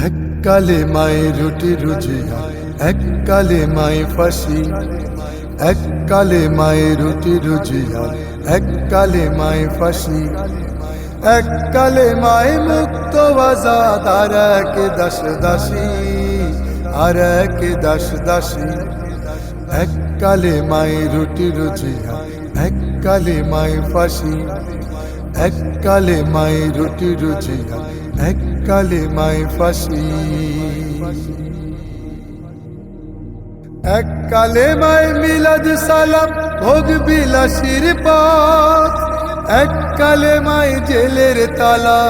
এককালে মায়ের রুটি রুজিয়া, এককালে মায়ের ফাঁসি। এককালে মায়ের রুটি রুজিয়া, এককালে মায়ের ফাঁসি। এককালে মায়ে মুক্ত আজাদ, আর এক দাস দাসী, আর এক দাস দাসী। এককালে মায়ের রুটি রুজিয়া, এককালে মায়ের ফাঁসি। এককালে মায়ের রুটি রুজিয়া, এককালে মায়ের ফাঁসি। এককালে মায়ে মিলাদ সালাম, ভোগ বিলাসীর পথ। এককালে মায়ে জেলের তালা,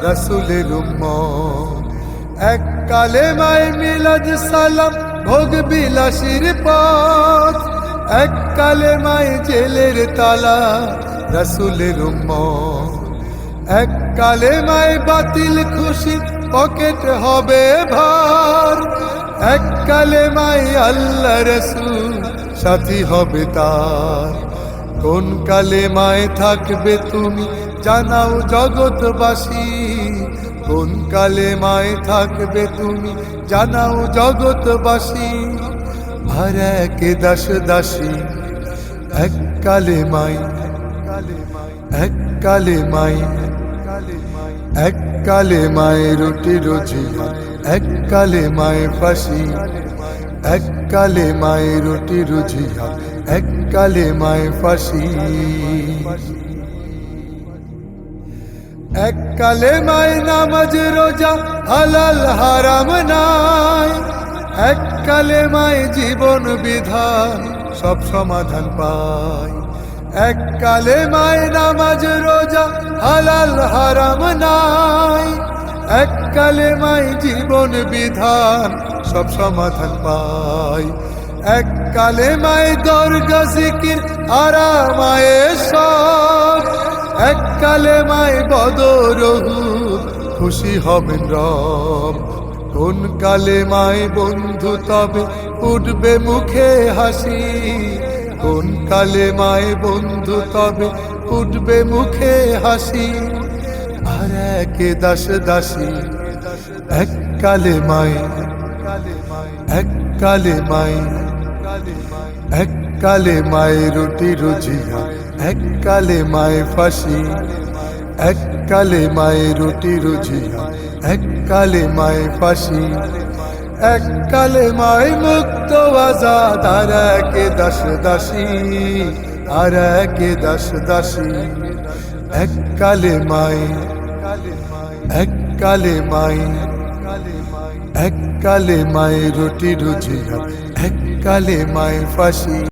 রাসূলের উম্মত। এককালে মায়ে মিলাদ সালাম, ভোগ বিলাসীর পথ। এককালে মায়ে জেলের তালা, রাসূলের উম্মত। এককালে মায়ে বাতিল খুশি, পকেট হবে ভার। এককালে মায়ে আল্লাহ রাসূল, সাথী হবে তার। কোন কালে মায়ে থাকবে তুমি, জানাও জগৎবাসী। কোন কালে মায়ে থাকবে তুমি, জানাও জগৎবাসী। আর এক দাস দাসী। এককালে মাই, এককালে মাই, এককালে মায়ে রুটি রুজিয়া, এককালে মায়ে ফাঁসি। এককালে মায়ে রুটি রুজিয়া, এককালে মায়ে ফাঁসি। এককালে মায়ে নামাজ রোজা, হালাল হারাম নাই। এককালে মায়ে জীবন বিধান, সব সমাধান পায়। এককালে মায়ে নামাজ রোজা, হালাল হারাম নাই। এককালে মায়ে জীবন বিধান, সব সমাধান পায়। এককালে মায়ে দরগা জিকির, আরামায়ে সব। এককালে মায়ে বদর উহুদ, খুশি হবেন রব। কোন কালে মায়ে বন্ধু তবে, উঠবে মুখে হাসি। কোন কালে মায়ে বন্ধু তবে, উঠবে মুখে হাসি। আর এক দাস দাসী। এককালে মায়ে, এককালে মায়ে, এককালে মায়ে রুটি রুজিয়া, এককালে মায়ে ফাঁসি। এককালে মায়ে রুটি রুজিয়া, এককালে মায়ে ফাঁসি। এককালে মায়ে মুক্ত আজাদ, আর এক দাস দাসী, আর এক দাস দাসী। এককালে মায়ে, এককালে মায়ে, এককালে মায়ে রুটি রুজিয়া, এককালে মায়ে ফাঁসি।